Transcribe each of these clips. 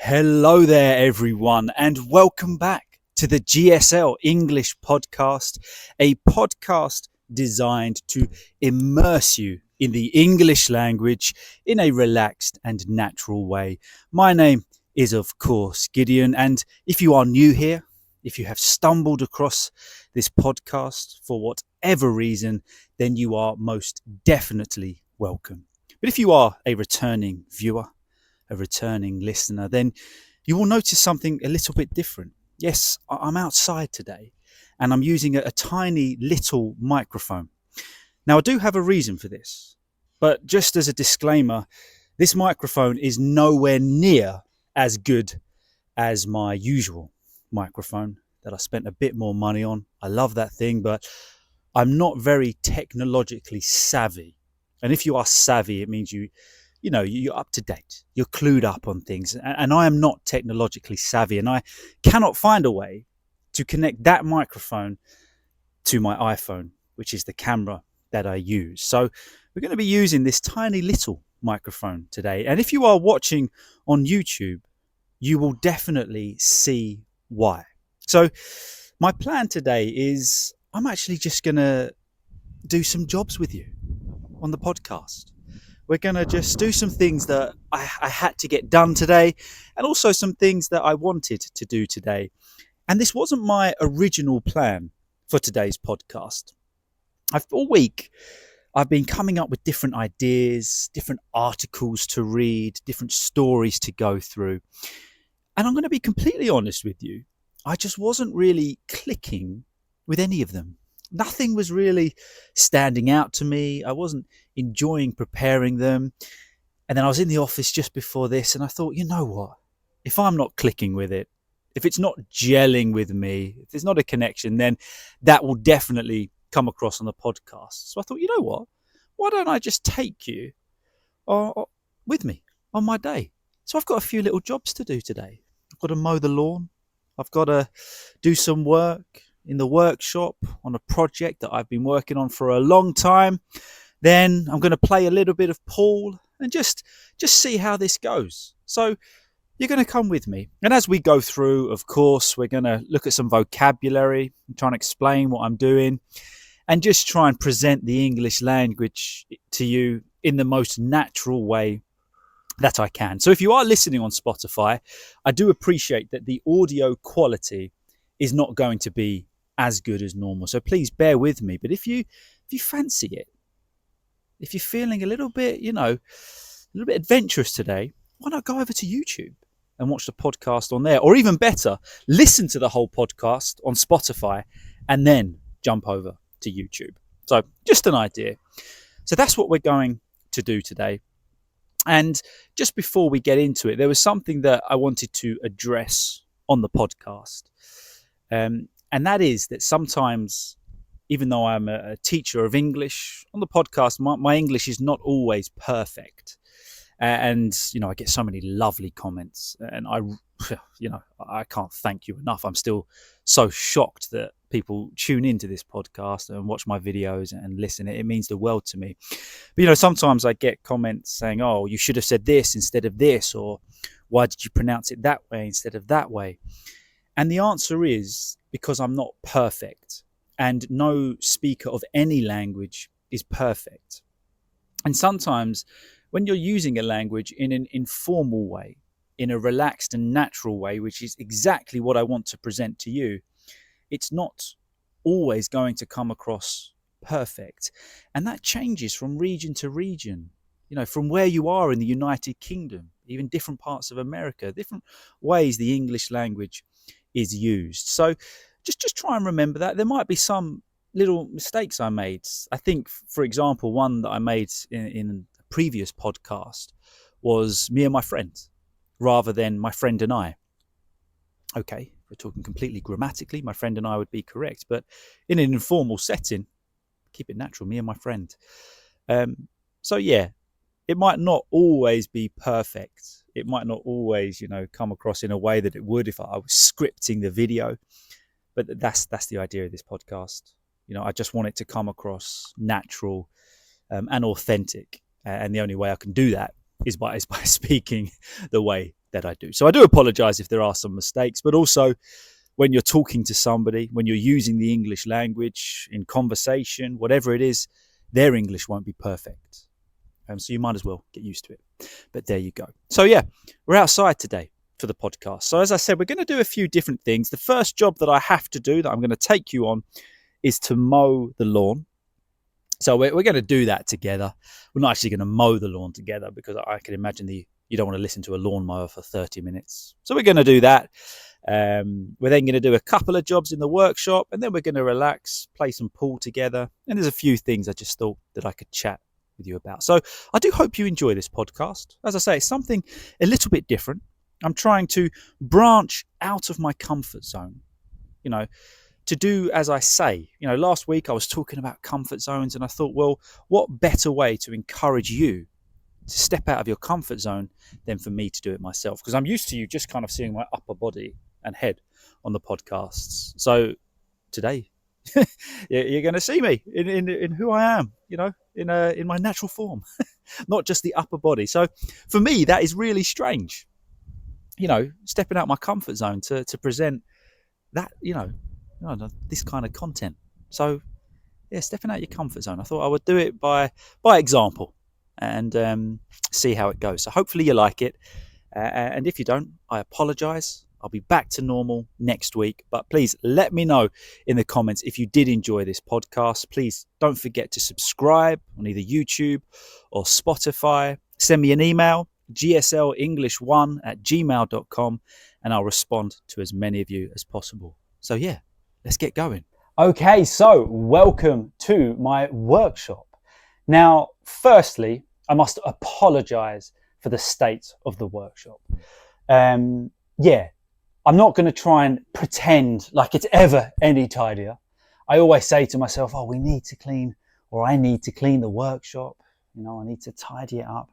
Hello there, everyone, and welcome back to the GSL-English Podcast, a podcast designed to immerse you in the English language in a relaxed and natural way. My name is, of course, Gideon, and if you are new here, if you have stumbled across this podcast for whatever reason, then you are most definitely welcome. But if you are a returning viewer, a returning listener, then you will notice something a little bit different. Yes, I'm outside today and I'm using a tiny little microphone. Now, I do have a reason for this, but just as a disclaimer, this microphone is nowhere near as good as my usual microphone that I spent a bit more money on. I love that thing, but I'm not very technologically savvy. And if you are savvy, it means you're up to date, you're clued up on things, and I am not technologically savvy, and I cannot find a way to connect that microphone to my iPhone, which is the camera that I use. So we're going to be using this tiny little microphone today, and if you are watching on YouTube, you will definitely see why. So my plan today is I'm actually just going to do some jobs with you on the podcast. We're going to just do some things that I had to get done today, and also some things that I wanted to do today. And this wasn't my original plan for today's podcast. All week, I've been coming up with different ideas, different articles to read, different stories to go through. And I'm going to be completely honest with you. I just wasn't really clicking with any of them. Nothing was really standing out to me. I wasn't enjoying preparing them. And then I was in the office just before this and I thought, you know what? If I'm not clicking with it, if it's not gelling with me, if there's not a connection, then that will definitely come across on the podcast. So I thought, you know what? Why don't I just take you with me on my day? So I've got a few little jobs to do today. I've got to mow the lawn. I've got to do some work in the workshop on a project that I've been working on for a long time. Then I'm going to play a little bit of pool and just see how this goes. So you're going to come with me. And as we go through, of course, we're going to look at some vocabulary and try and explain what I'm doing and just try and present the English language to you in the most natural way that I can. So if you are listening on Spotify, I do appreciate that the audio quality is not going to be as good as normal. So please bear with me. But if you fancy it, if you're feeling a little bit adventurous today, why not go over to YouTube and watch the podcast on there? Or even better, listen to the whole podcast on Spotify and then jump over to YouTube. So just an idea. So that's what we're going to do today. And just before we get into it, there was something that I wanted to address on the podcast. And that is that sometimes, even though I'm a teacher of English, on the podcast, my English is not always perfect. And, I get so many lovely comments and I can't thank you enough. I'm still so shocked that people tune into this podcast and watch my videos and listen. It means the world to me. But, sometimes I get comments saying, oh, you should have said this instead of this, or why did you pronounce it that way instead of that way? And the answer is because I'm not perfect, and no speaker of any language is perfect. And sometimes when you're using a language in an informal way, in a relaxed and natural way, which is exactly what I want to present to you, it's not always going to come across perfect. And that changes from region to region, from where you are in the United Kingdom, even different parts of America, different ways the English language is used. So just try and remember that. There might be some little mistakes I made. I think, for example, one that I made in a previous podcast was me and my friend, rather than my friend and I. Okay, if we're talking completely grammatically, my friend and I would be correct, but in an informal setting, keep it natural, me and my friend. So yeah, it might not always be perfect. It might not always, come across in a way that it would if I was scripting the video. But that's the idea of this podcast. I just want it to come across natural and authentic. And the only way I can do that is by speaking the way that I do. So I do apologize if there are some mistakes, but also when you're talking to somebody, when you're using the English language in conversation, whatever it is, their English won't be perfect. So you might as well get used to it. But there you go. So yeah, we're outside today for the podcast. So as I said, we're going to do a few different things. The first job that I have to do, that I'm going to take you on, is to mow the lawn. So we're going to do that together. We're not actually going to mow the lawn together because I can imagine you don't want to listen to a lawnmower for 30 minutes. So we're going to do that. We're then going to do a couple of jobs in the workshop, and then we're going to relax, play some pool together. And there's a few things I just thought that I could chat with you about. So I do hope you enjoy this podcast. As I say, it's something a little bit different. I'm trying to branch out of my comfort zone, to do as I say. Last week I was talking about comfort zones, and I thought, well, what better way to encourage you to step out of your comfort zone than for me to do it myself? Because I'm used to you just kind of seeing my upper body and head on the podcasts. So today you're going to see me in who I am, in my natural form, not just the upper body. So for me, that is really strange, stepping out my comfort zone to present that, this kind of content. So yeah, stepping out your comfort zone. I thought I would do it by example and see how it goes. So hopefully you like it. And if you don't, I apologize. I'll be back to normal next week. But please let me know in the comments if you did enjoy this podcast. Please don't forget to subscribe on either YouTube or Spotify. Send me an email, GSL-English1@gmail.com, and I'll respond to as many of you as possible. So yeah, let's get going. Okay, so welcome to my workshop. Now, firstly, I must apologize for the state of the workshop. I'm not going to try and pretend like it's ever any tidier. I always say to myself, we need to clean, or I need to clean the workshop. I need to tidy it up.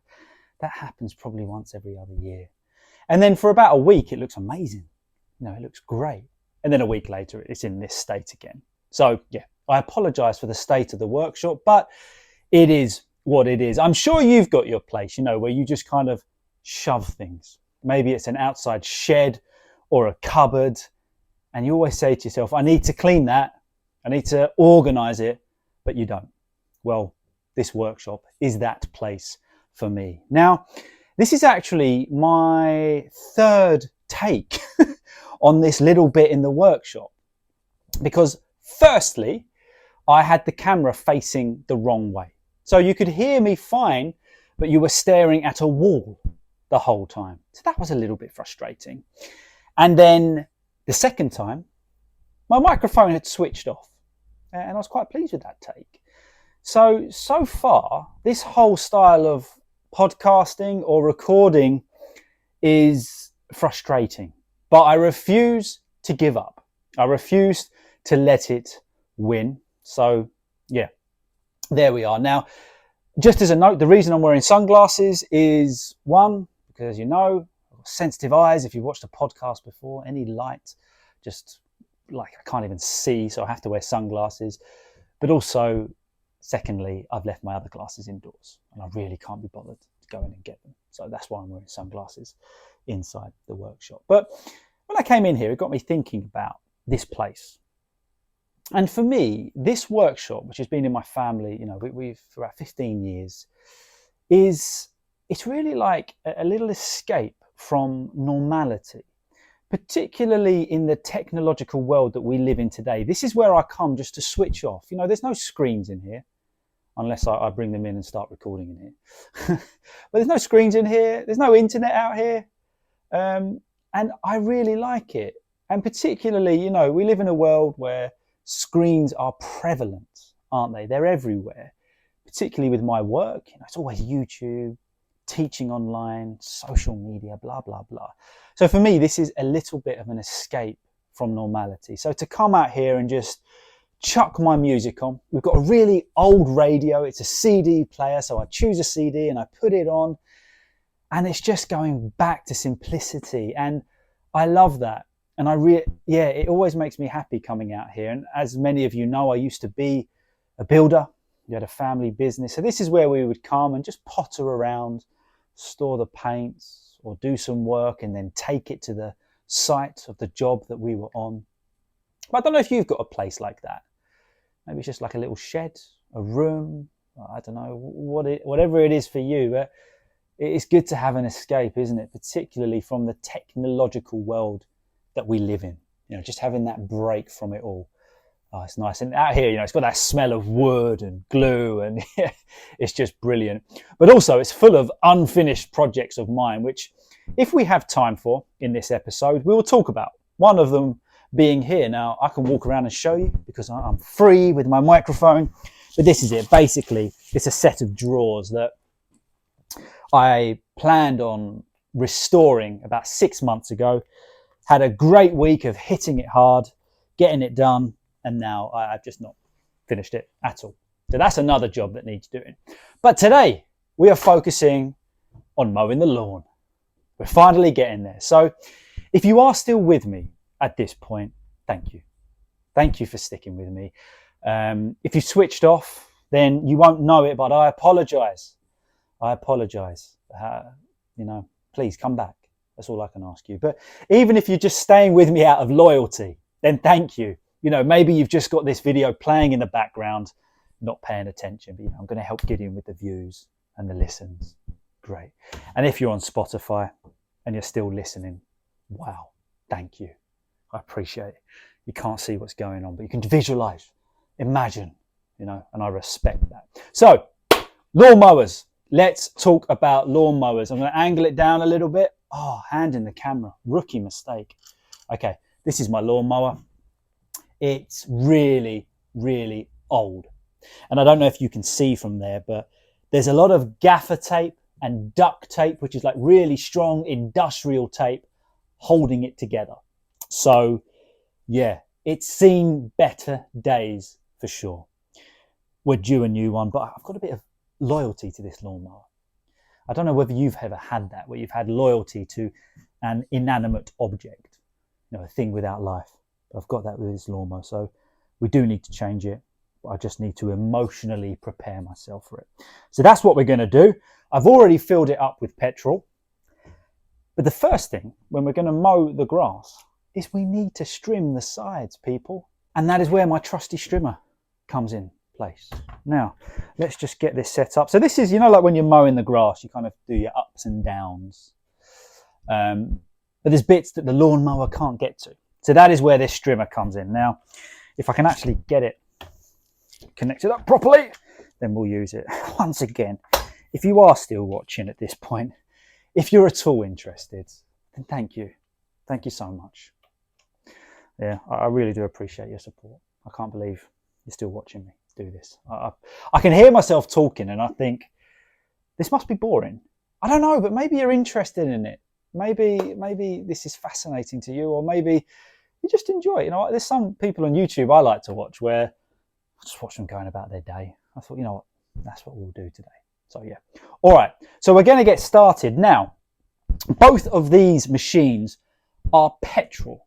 That happens probably once every other year. And then for about a week, it looks amazing. It looks great. And then a week later, it's in this state again. So yeah, I apologize for the state of the workshop, but it is what it is. I'm sure you've got your place, where you just kind of shove things. Maybe it's an outside shed or a cupboard, and you always say to yourself, I need to clean that, I need to organize it, but you don't. Well, this workshop is that place for me. Now, this is actually my third take on this little bit in the workshop, because firstly, I had the camera facing the wrong way. So you could hear me fine, but you were staring at a wall the whole time. So that was a little bit frustrating. And then the second time, my microphone had switched off, and I was quite pleased with that take. So far, this whole style of podcasting or recording is frustrating, but I refuse to give up. I refuse to let it win. So yeah, there we are. Now, just as a note, the reason I'm wearing sunglasses is one, because sensitive eyes. If you've watched a podcast before, any light, just like I can't even see, so I have to wear sunglasses. But also, secondly, I've left my other glasses indoors and I really can't be bothered to go in and get them. So that's why I'm wearing sunglasses inside the workshop. But when I came in here, it got me thinking about this place. And for me, this workshop, which has been in my family, we've for about 15 years, it's really like a little escape from normality, particularly in the technological world that we live in today. This is where I come just to switch off. There's no screens in here, unless I bring them in and start recording in here. But there's no screens in here. There's no internet out here. And I really like it. And particularly, we live in a world where screens are prevalent, aren't they? They're everywhere, particularly with my work. It's always YouTube, teaching online, social media, blah, blah, blah. So for me, this is a little bit of an escape from normality. So to come out here and just chuck my music on. We've got a really old radio. It's a CD player. So I choose a CD and I put it on, and it's just going back to simplicity. And I love that. And it always makes me happy coming out here. And as many of you know, I used to be a builder. We had a family business. So this is where we would come and just potter around, store the paints or do some work and then take it to the site of the job that we were on. But I don't know if you've got a place like that. Maybe it's just like a little shed, a room, I don't know, whatever it is for you. But it's good to have an escape, isn't it? Particularly from the technological world that we live in. Just having that break from it all. Oh, it's nice. And out here, it's got that smell of wood and glue, and it's just brilliant. But also, it's full of unfinished projects of mine, which, if we have time for in this episode, we will talk about. One of them being here. Now, I can walk around and show you because I'm free with my microphone. But this is it. Basically, it's a set of drawers that I planned on restoring about 6 months ago. Had a great week of hitting it hard, getting it done. And now I've just not finished it at all. So that's another job that needs doing. But today we are focusing on mowing the lawn. We're finally getting there. So if you are still with me at this point, thank you. Thank you for sticking with me. If you switched off, then you won't know it, but I apologize. Please come back. That's all I can ask you. But even if you're just staying with me out of loyalty, then thank you. Maybe you've just got this video playing in the background, not paying attention, but I'm going to help Gideon with the views and the listens. Great. And if you're on Spotify and you're still listening, wow, thank you. I appreciate it. You can't see what's going on, but you can visualize, imagine, and I respect that. So, lawnmowers. Let's talk about lawnmowers. I'm going to angle it down a little bit. Oh, hand in the camera. Rookie mistake. Okay, this is my lawnmower. It's really, really old. And I don't know if you can see from there, but there's a lot of gaffer tape and duct tape, which is like really strong industrial tape holding it together. So yeah, it's seen better days for sure. We're due a new one, but I've got a bit of loyalty to this lawnmower. I don't know whether you've ever had that, where you've had loyalty to an inanimate object, a thing without life. I've got that with this lawnmower, so we do need to change it, but I just need to emotionally prepare myself for it. So that's what we're going to do. I've already filled it up with petrol. But the first thing, when we're going to mow the grass, is we need to trim the sides, people. And that is where my trusty strimmer comes in place. Now, let's just get this set up. So this is, like when you're mowing the grass, you kind of do your ups and downs. But there's bits that the lawnmower can't get to. So that is where this strimmer comes in. Now, if I can actually get it connected up properly, then we'll use it. Once again, if you are still watching at this point, if you're at all interested, then thank you. Thank you so much. Yeah, I really do appreciate your support. I can't believe you're still watching me do this. I can hear myself talking and I think, this must be boring. I don't know, but maybe you're interested in it. Maybe this is fascinating to you, or maybe you just enjoy it. There's some people on YouTube I like to watch where I just watch them going about their day. I thought, what, that's what we'll do today. So yeah. All right. So we're going to get started now. Both of these machines are petrol.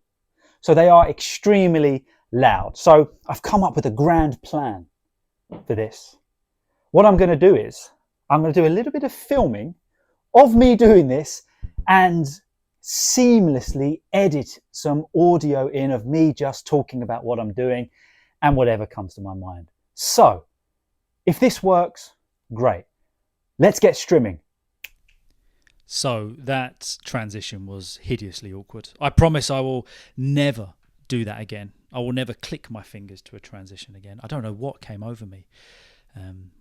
So they are extremely loud. So I've come up with a grand plan for this. What I'm going to do is I'm going to do a little bit of filming of me doing this and seamlessly edit some audio in of me just talking about what I'm doing and whatever comes to my mind. So if this works, great. Let's get strimming. So that transition was hideously awkward. I promise I will never do that again. I will never click my fingers to a transition again. I don't know what came over me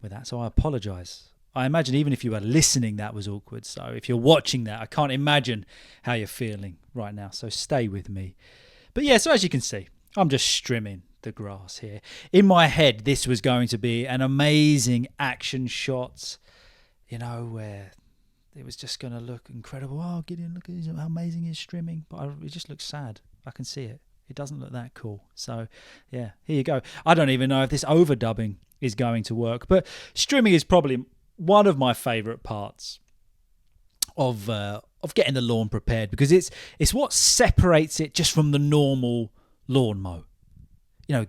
with that, so I apologise. I imagine even if you were listening, that was awkward. So if you're watching that, I can't imagine how you're feeling right now. So stay with me. But yeah, so as you can see, I'm just strimming the grass here. In my head, this was going to be an amazing action shot, where it was just going to look incredible. Oh, Gideon, look at how amazing he's strimming. But it just looks sad. I can see it. It doesn't look that cool. So yeah, here you go. I don't even know if this overdubbing is going to work. But strimming is probably one of my favourite parts of getting the lawn prepared, because it's what separates it just from the normal lawn mow.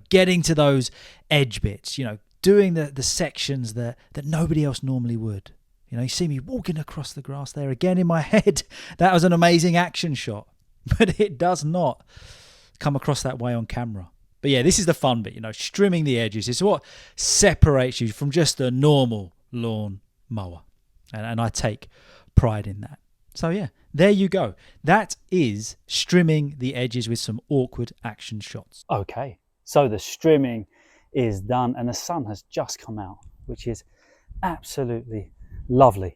Getting to those edge bits, doing the sections that nobody else normally would. You know, you see me walking across the grass there again in my head. That was an amazing action shot, but it does not come across that way on camera. But yeah, this is the fun bit, you know, trimming the edges is what separates you from just a normal lawn mower. And I take pride in that. So yeah, there you go. That is trimming the edges with some awkward action shots. Okay, so the trimming is done and the sun has just come out, which is absolutely lovely.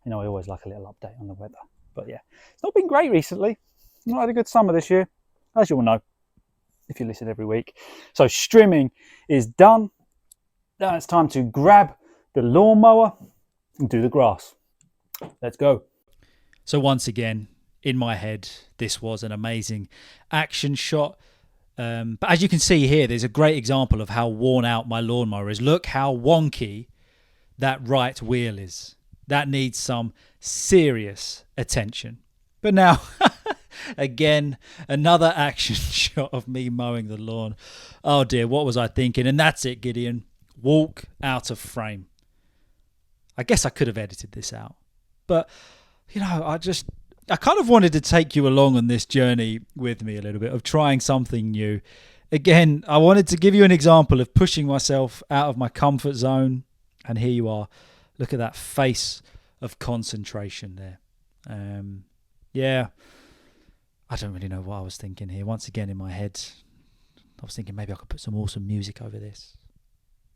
You know, I always like a little update on the weather. But yeah, it's not been great recently. Not had a good summer this year, as you all know, if you listen every week. So trimming is done. Now it's time to grab the lawnmower and do the grass. Let's go. So once again, in my head, this was an amazing action shot. But as you can see here, there's a great example of how worn out my lawnmower is. Look how wonky that right wheel is. That needs some serious attention. But now, again, another action shot of me mowing the lawn. Oh dear, what was I thinking? And that's it, Gideon. Walk out of frame. I guess I could have edited this out. But, you know, I kind of wanted to take you along on this journey with me a little bit of trying something new. Again, I wanted to give you an example of pushing myself out of my comfort zone. And here you are. Look at that face of concentration there. Yeah, I don't really know what I was thinking here. Once again, in my head, I was thinking maybe I could put some awesome music over this.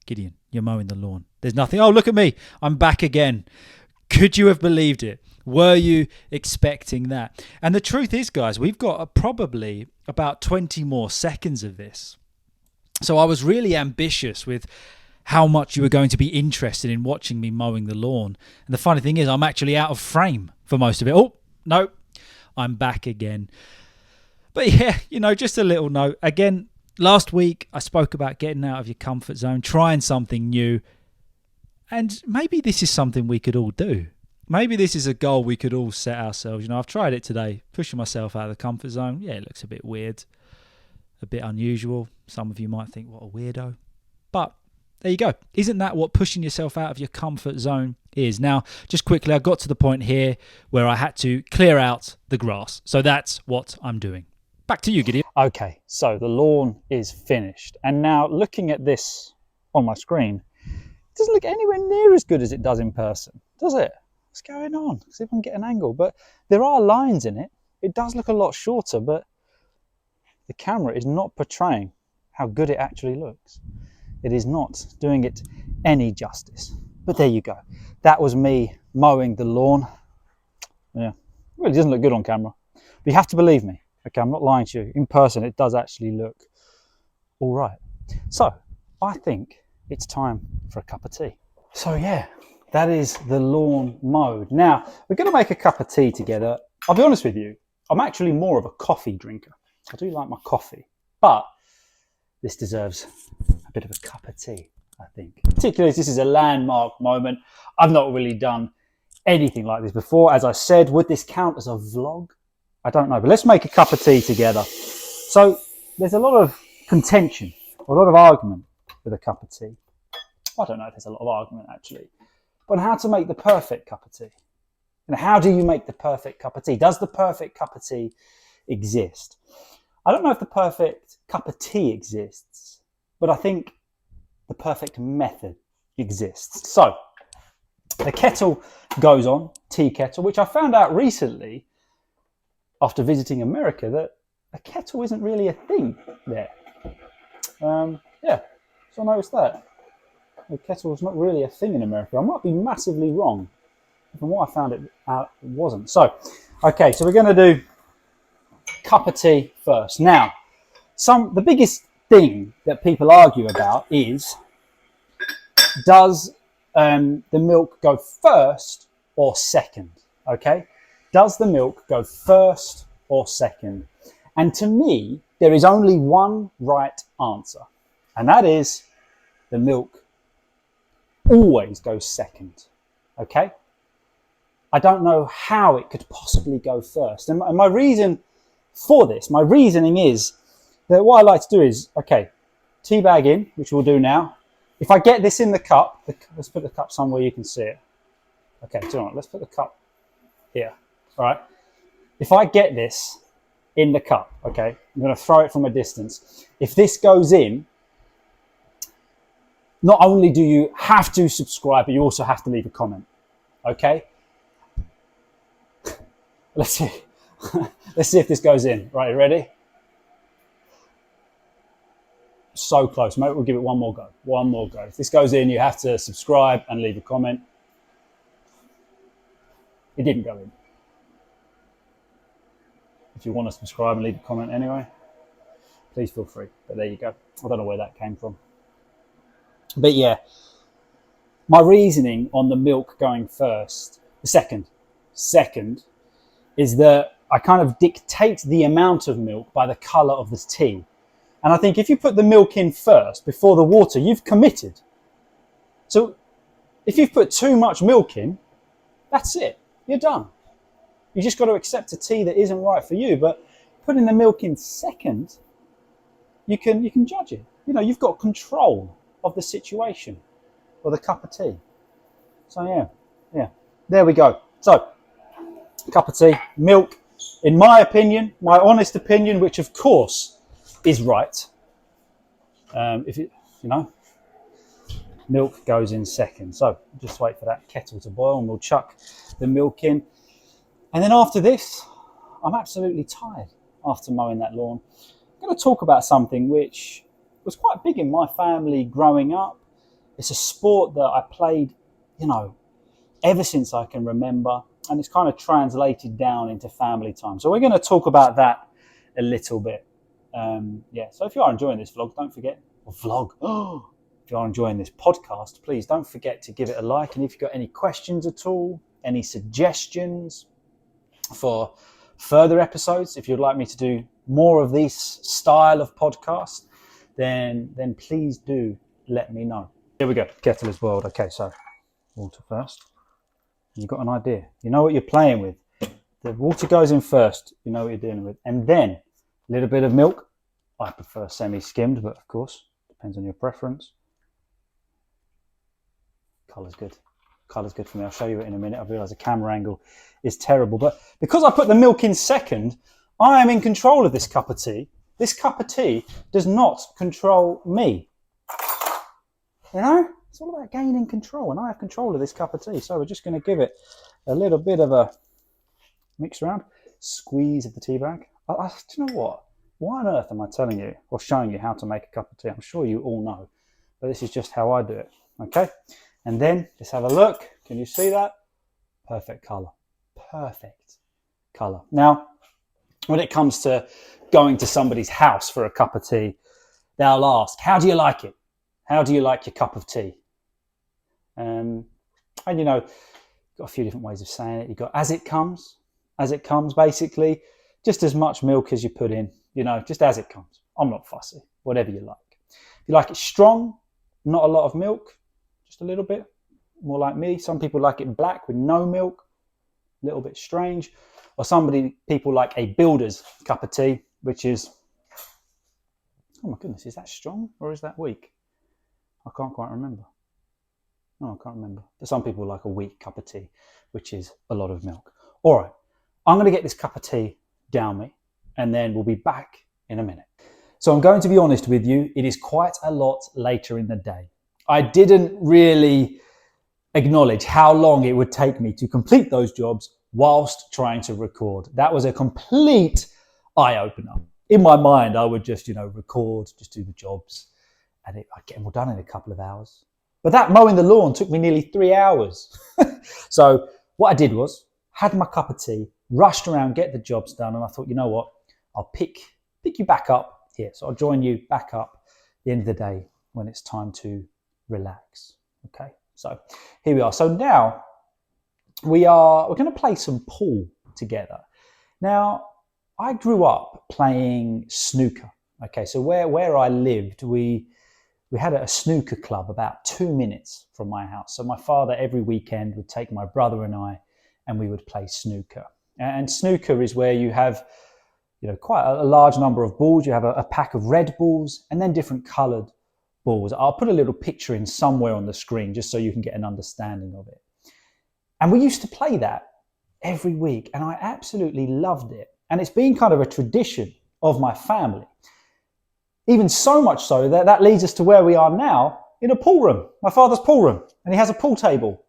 Gideon, you're mowing the lawn. There's nothing. Oh, look at me. I'm back again. Could you have believed it? Were you expecting that? And the truth is, guys, we've got probably about 20 more seconds of this. So I was really ambitious with how much you were going to be interested in watching me mowing the lawn. And the funny thing is, I'm actually out of frame for most of it. Oh, no, I'm back again. But yeah, you know, just a little note. Again, last week I spoke about getting out of your comfort zone, trying something new. And maybe this is something we could all do. Maybe this is a goal we could all set ourselves. You know, I've tried it today, pushing myself out of the comfort zone. Yeah, it looks a bit weird, a bit unusual. Some of you might think, what a weirdo. But there you go. Isn't that what pushing yourself out of your comfort zone is? Now, just quickly, I got to the point here where I had to clear out the grass. So that's what I'm doing. Back to you, Gideon. Okay, so the lawn is finished. And now looking at this on my screen, it doesn't look anywhere near as good as it does in person, does it? What's going on? See if I can get an angle. But there are lines in it. It does look a lot shorter, but the camera is not portraying how good it actually looks. It is not doing it any justice. But there you go. That was me mowing the lawn. Yeah, really doesn't look good on camera. But you have to believe me. Okay, I'm not lying to you. In person, it does actually look all right. So I think it's time for a cup of tea. So yeah, that is the lawn mowed. Now, we're going to make a cup of tea together. I'll be honest with you, I'm actually more of a coffee drinker. I do like my coffee, but this deserves a bit of a cup of tea, I think. Particularly as this is a landmark moment. I've not really done anything like this before. As I said, would this count as a vlog? I don't know, but let's make a cup of tea together. So there's a lot of contention, a lot of argument with a cup of tea. I don't know if there's a lot of argument actually, but how to make the perfect cup of tea. And how do you make the perfect cup of tea? Does the perfect cup of tea exist? I don't know if the perfect cup of tea exists, but I think the perfect method exists. So the kettle goes on, tea kettle, which I found out recently after visiting America that a kettle isn't really a thing there. Yeah, so I noticed that. The kettle is not really a thing in America. I might be massively wrong. From what I found it out, it wasn't. So, okay, so we're going to do cup of tea first. Now, the biggest thing that people argue about is, does the milk go first or second? Okay, does the milk go first or second? And to me, there is only one right answer, and that is the milk always goes second. Okay, I don't know how it could possibly go first. And my reason for this, my reasoning is that what I like to do is, okay, tea bag in, which we'll do now. If I get this in the cup, let's put the cup somewhere you can see it. Okay, do you know what? Let's put the cup here. All right. If I get this in the cup, okay, I'm going to throw it from a distance. If this goes in, not only do you have to subscribe, but you also have to leave a comment. Okay? Let's see. Let's see if this goes in. Right, you ready? So close, mate. We'll give it one more go. One more go. If this goes in, you have to subscribe and leave a comment. It didn't go in. If you want to subscribe and leave a comment anyway, please feel free. But there you go. I don't know where that came from. But yeah, my reasoning on the milk going second, is that I kind of dictate the amount of milk by the colour of the tea. And I think if you put the milk in first before the water, you've committed. So if you've put too much milk in, that's it. You're done. You just got to accept a tea that isn't right for you. But putting the milk in second, you can judge it. You know, you've got control of the situation or the cup of tea. So yeah, there we go. So cup of tea, milk, in my opinion, my honest opinion, which of course is right. Milk goes in second. So just wait for that kettle to boil and we'll chuck the milk in. And then after this, I'm absolutely tired after mowing that lawn. I'm going to talk about something which was quite big in my family growing up. It's a sport that I played, ever since I can remember. And it's kind of translated down into family time. So we're going to talk about that a little bit. So if you are enjoying this vlog, don't forget, if you are enjoying this podcast, please don't forget to give it a like. And if you've got any questions at all, any suggestions for further episodes, if you'd like me to do more of this style of podcast, then please do let me know. Here we go. Kettle is boiled. Okay, so water first. You've got an idea. You know what you're playing with. The water goes in first. You know what you're dealing with. And then a little bit of milk. I prefer semi-skimmed, but of course, depends on your preference. Colour's good. Colour's good for me. I'll show you it in a minute. I realise the camera angle is terrible. But because I put the milk in second, I am in control of this cup of tea. This cup of tea does not control me. You know? It's all about gaining control, and I have control of this cup of tea. So we're just going to give it a little bit of a mix around, squeeze of the tea bag. Do you know what? Why on earth am I telling you or showing you how to make a cup of tea? I'm sure you all know, but this is just how I do it. Okay, and then just have a look. Can you see that? Perfect colour. Perfect colour. Now, when it comes to going to somebody's house for a cup of tea, they'll ask, "How do you like it? How do you like your cup of tea?" And got a few different ways of saying it. You've got as it comes, basically, just as much milk as you put in, just as it comes. I'm not fussy, whatever you like. If you like it strong, not a lot of milk, just a little bit, more like me. Some people like it black with no milk, a little bit strange. Or people like a builder's cup of tea, which is, oh my goodness, is that strong or is that weak? I can't quite remember. No, I can't remember. But some people like a weak cup of tea, which is a lot of milk. All right, I'm going to get this cup of tea down me, and then we'll be back in a minute. So I'm going to be honest with you, it is quite a lot later in the day. I didn't really acknowledge how long it would take me to complete those jobs whilst trying to record. That was a complete eye-opener. In my mind, I would just, record, just do the jobs, and I'd get them all done in a couple of hours. But that mowing the lawn took me nearly 3 hours. So what I did was, had my cup of tea, rushed around, get the jobs done, and I thought, you know what, I'll pick you back up here. So I'll join you back up at the end of the day when it's time to relax. Okay, so here we are. So now we're going to play some pool together. Now, I grew up playing snooker. Okay, so where I lived, we had a snooker club about 2 minutes from my house. So my father every weekend would take my brother and I, and we would play snooker. And snooker is where you have, quite a large number of balls. You have a pack of red balls and then different coloured balls. I'll put a little picture in somewhere on the screen just so you can get an understanding of it. And we used to play that every week, and I absolutely loved it. And it's been kind of a tradition of my family. Even so much so that that leads us to where we are now, in a pool room, my father's pool room, and he has a pool table.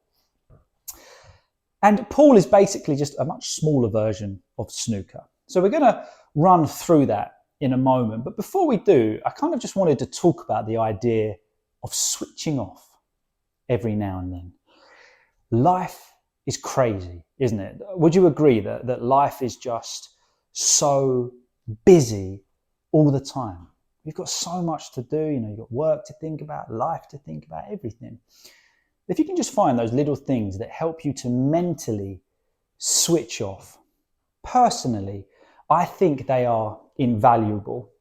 And pool is basically just a much smaller version of snooker. So we're going to run through that in a moment. But before we do, I kind of just wanted to talk about the idea of switching off every now and then. Life is crazy, isn't it? Would you agree that life is just so busy all the time? We've got so much to do, you've got work to think about, life to think about, everything. If you can just find those little things that help you to mentally switch off, personally, I think they are invaluable.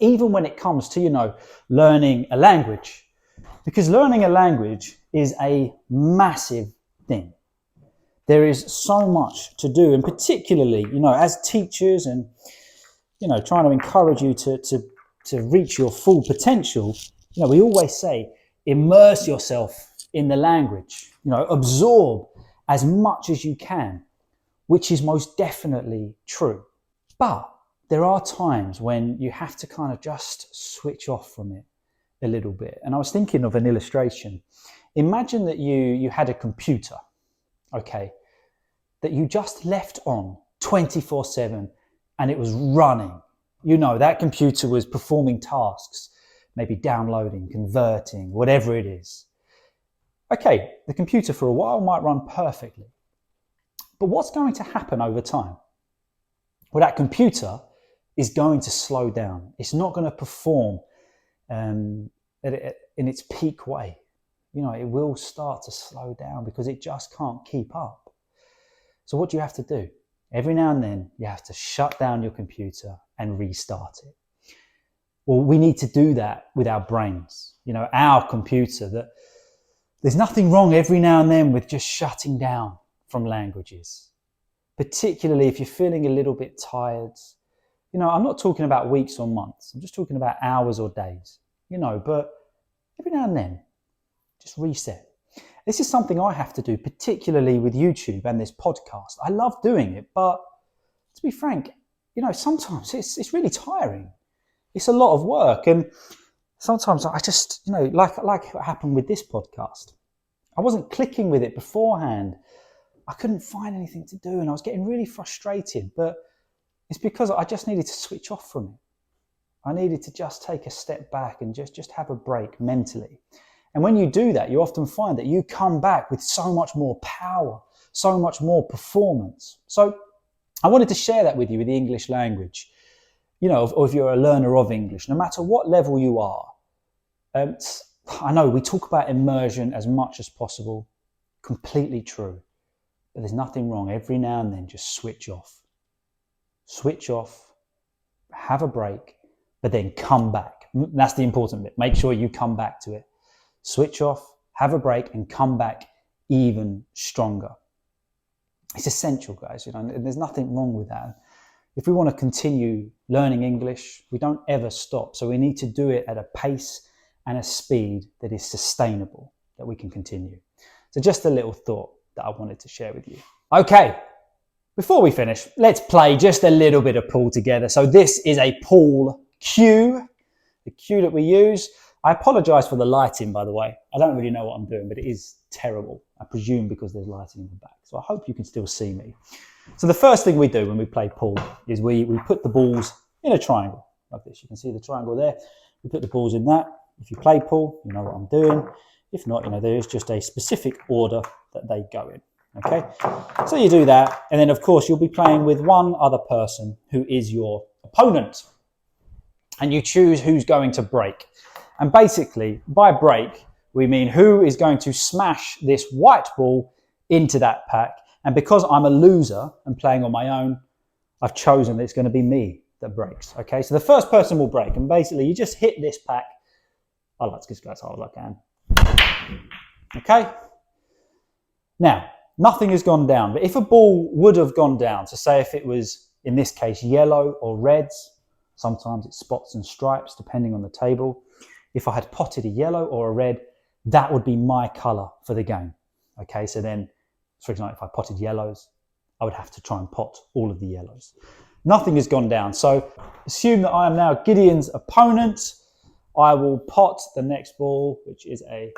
Even when it comes to, learning a language. Because learning a language is a massive thing. There is so much to do, and particularly, as teachers and, trying to encourage you to reach your full potential, we always say, immerse yourself in the language, absorb as much as you can, which is most definitely true. But there are times when you have to kind of just switch off from it a little bit. And I was thinking of an illustration. Imagine that you had a computer, okay, that you just left on 24/7 and it was running. That computer was performing tasks, maybe downloading, converting, whatever it is. Okay, the computer for a while might run perfectly. But what's going to happen over time? Well, that computer is going to slow down. It's not going to perform in its peak way. It will start to slow down because it just can't keep up. So what do you have to do? Every now and then, you have to shut down your computer and restart it. Well, we need to do that with our brains. Our computer, that there's nothing wrong every now and then with just shutting down from languages, particularly if you're feeling a little bit tired. I'm not talking about weeks or months. I'm just talking about hours or days, but every now and then, just reset. This is something I have to do, particularly with YouTube and this podcast. I love doing it, but to be frank, sometimes it's really tiring. It's a lot of work. And sometimes I just, like what happened with this podcast. I wasn't clicking with it beforehand. I couldn't find anything to do and I was getting really frustrated, but it's because I just needed to switch off from it. I needed to just take a step back and just have a break mentally. And when you do that, you often find that you come back with so much more power, so much more performance. So I wanted to share that with you with the English language, or if you're a learner of English, no matter what level you are. I know we talk about immersion as much as possible, completely true, but there's nothing wrong. Every now and then, just switch off. Switch off, have a break, but then come back. That's the important bit. Make sure you come back to it. Switch off, have a break, and come back even stronger. It's essential, guys, and there's nothing wrong with that. If we want to continue learning English, we don't ever stop. So we need to do it at a pace and a speed that is sustainable, that we can continue. So just a little thought that I wanted to share with you. Okay, before we finish, let's play just a little bit of pool together. So this is a pool cue, the cue that we use. I apologise for the lighting, by the way. I don't really know what I'm doing, but it is terrible. I presume because there's lighting in the back. So I hope you can still see me. So the first thing we do when we play pool is we put the balls in a triangle like this. You can see the triangle there. We put the balls in that. If you play pool, you know what I'm doing. If not, there is just a specific order that they go in. Okay, so you do that. And then, of course, you'll be playing with one other person who is your opponent. And you choose who's going to break. And basically, by break, we mean who is going to smash this white ball into that pack. And because I'm a loser and playing on my own, I've chosen that it's going to be me that breaks. Okay, so the first person will break. And basically, you just hit this pack. I like to go as hard as I can. Okay? Now, nothing has gone down. But if a ball would have gone down, so say if it was, in this case, yellow or reds, sometimes it's spots and stripes, depending on the table. If I had potted a yellow or a red, that would be my colour for the game. Okay, so then For example, if I potted yellows, I would have to try and pot all of the yellows. Nothing has gone down. So assume that I am now Gideon's opponent. I will pot the next ball, which is a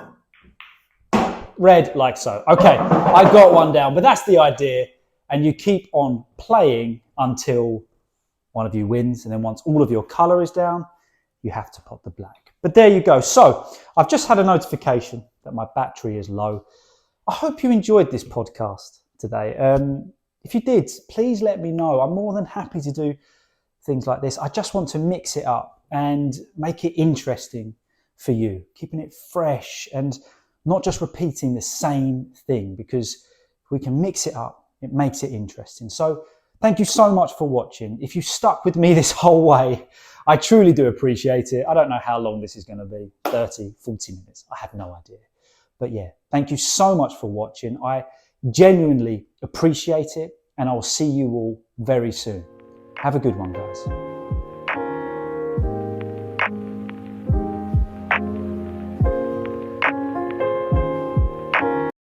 red, like so. Okay, I got one down, but that's the idea. And you keep on playing until one of you wins. And then once all of your colour is down, you have to pot the black. But there you go. So I've just had a notification that my battery is low. I hope you enjoyed this podcast today. If you did, please let me know. I'm more than happy to do things like this. I just want to mix it up and make it interesting for you, keeping it fresh and not just repeating the same thing, because if we can mix it up, it makes it interesting. So thank you so much for watching. If you stuck with me this whole way, I truly do appreciate it. I don't know how long this is going to be, 30, 40 minutes. I have no idea. But yeah, thank you so much for watching. I genuinely appreciate it, and I will see you all very soon. Have a good one, guys.